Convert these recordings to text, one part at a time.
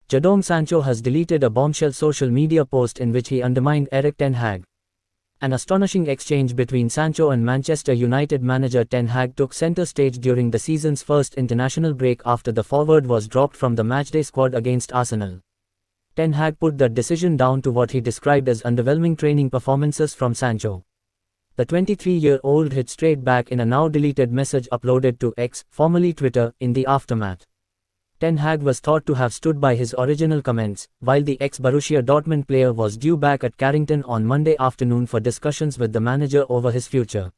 Jadon Sancho has deleted a bombshell social media post in which he undermined Erik ten Hag. An astonishing exchange between Sancho and Manchester United manager Ten Hag took centre stage during the season's first international break after the forward was dropped from the matchday squad against Arsenal. Ten Hag put the decision down to what he described as underwhelming training performances from Sancho. The 23-year-old hit straight back in a now-deleted message uploaded to X, formerly Twitter, in the aftermath. Ten Hag was thought to have stood by his original comments, while the ex-Borussia Dortmund player was due back at Carrington on Monday afternoon for discussions with the manager over his future.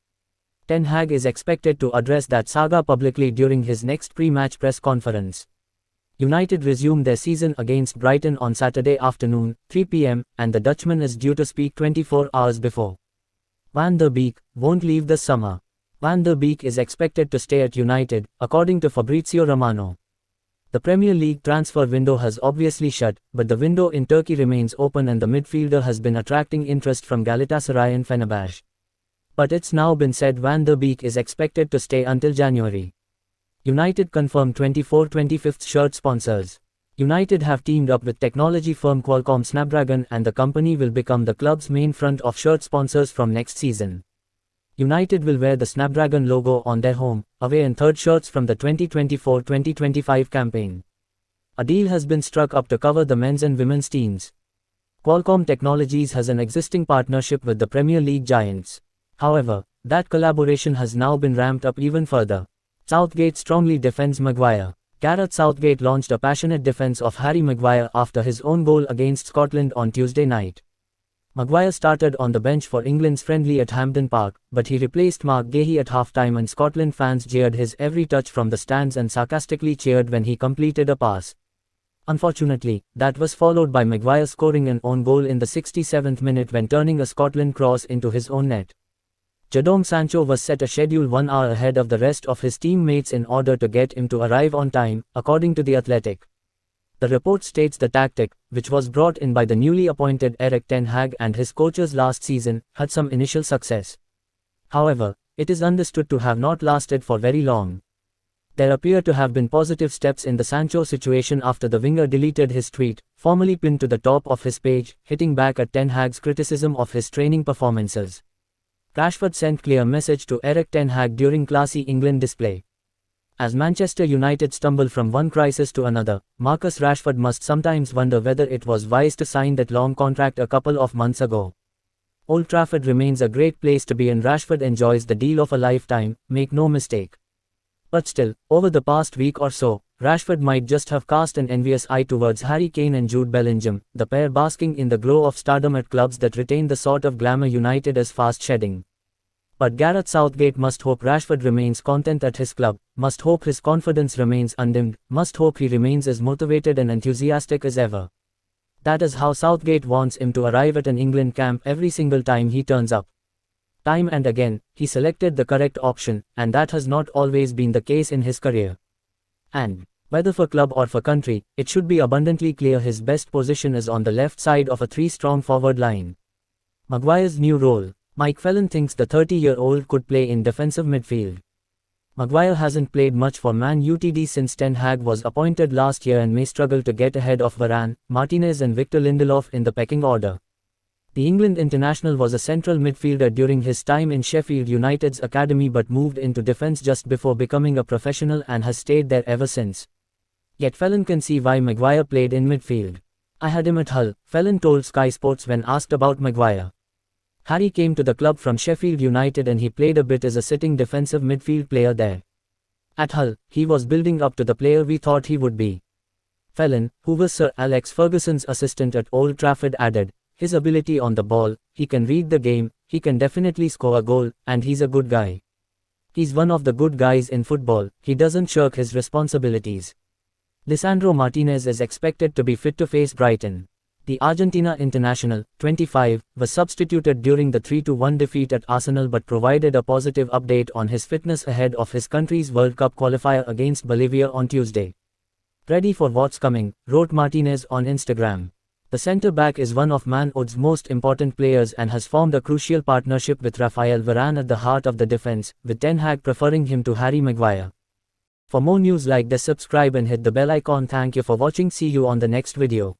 Ten Hag is expected to address that saga publicly during his next pre-match press conference. United resume their season against Brighton on Saturday afternoon, 3 p.m, and the Dutchman is due to speak 24 hours before. Van der Beek won't leave this summer. Van der Beek is expected to stay at United, according to Fabrizio Romano. The Premier League transfer window has obviously shut, but the window in Turkey remains open and the midfielder has been attracting interest from Galatasaray and Fenerbahce. But it's now been said Van der Beek is expected to stay until January. United confirmed 24/25 shirt sponsors. United have teamed up with technology firm Qualcomm Snapdragon and the company will become the club's main front of shirt sponsors from next season. United will wear the Snapdragon logo on their home, away and third shirts from the 2024-2025 campaign. A deal has been struck up to cover the men's and women's teams. Qualcomm Technologies has an existing partnership with the Premier League giants. However, that collaboration has now been ramped up even further. Southgate strongly defends Maguire. Gareth Southgate launched a passionate defense of Harry Maguire after his own goal against Scotland on Tuesday night. Maguire started on the bench for England's friendly at Hampden Park, but he replaced Mark Gahey at half-time and Scotland fans jeered his every touch from the stands and sarcastically cheered when he completed a pass. Unfortunately, that was followed by Maguire scoring an own goal in the 67th minute when turning a Scotland cross into his own net. Jadon Sancho was set a schedule 1 hour ahead of the rest of his teammates in order to get him to arrive on time, according to The Athletic. The report states the tactic, which was brought in by the newly appointed Erik ten Hag and his coaches last season, had some initial success. However, it is understood to have not lasted for very long. There appear to have been positive steps in the Sancho situation after the winger deleted his tweet, formerly pinned to the top of his page, hitting back at Ten Hag's criticism of his training performances. Rashford sent clear message to Erik ten Hag during classy England display. As Manchester United stumble from one crisis to another, Marcus Rashford must sometimes wonder whether it was wise to sign that long contract a couple of months ago. Old Trafford remains a great place to be and Rashford enjoys the deal of a lifetime, make no mistake. But still, over the past week or so, Rashford might just have cast an envious eye towards Harry Kane and Jude Bellingham, the pair basking in the glow of stardom at clubs that retain the sort of glamour United is fast shedding. But Gareth Southgate must hope Rashford remains content at his club, must hope his confidence remains undimmed, must hope he remains as motivated and enthusiastic as ever. That is how Southgate wants him to arrive at an England camp every single time he turns up. Time and again, he selected the correct option, and that has not always been the case in his career. And, whether for club or for country, it should be abundantly clear his best position is on the left side of a three-strong forward line. Maguire's new role. Mike Phelan thinks the 30-year-old could play in defensive midfield. Maguire hasn't played much for Man Utd since Ten Hag was appointed last year and may struggle to get ahead of Varane, Martinez and Victor Lindelof in the pecking order. The England international was a central midfielder during his time in Sheffield United's academy but moved into defence just before becoming a professional and has stayed there ever since. Yet Phelan can see why Maguire played in midfield. "I had him at Hull," Phelan told Sky Sports when asked about Maguire. "Harry came to the club from Sheffield United and he played a bit as a sitting defensive midfield player there. At Hull, he was building up to the player we thought he would be." Phelan, who was Sir Alex Ferguson's assistant at Old Trafford, added, "His ability on the ball, he can read the game, he can definitely score a goal, and he's a good guy. He's one of the good guys in football, he doesn't shirk his responsibilities." Lisandro Martinez is expected to be fit to face Brighton. The Argentina international, 25, was substituted during the 3-1 defeat at Arsenal but provided a positive update on his fitness ahead of his country's World Cup qualifier against Bolivia on Tuesday. "Ready for what's coming," wrote Martinez on Instagram. The centre-back is one of Man Utd's most important players and has formed a crucial partnership with Rafael Varane at the heart of the defence, with Ten Hag preferring him to Harry Maguire. For more news like this, subscribe and hit the bell icon. Thank you for watching. See you on the next video.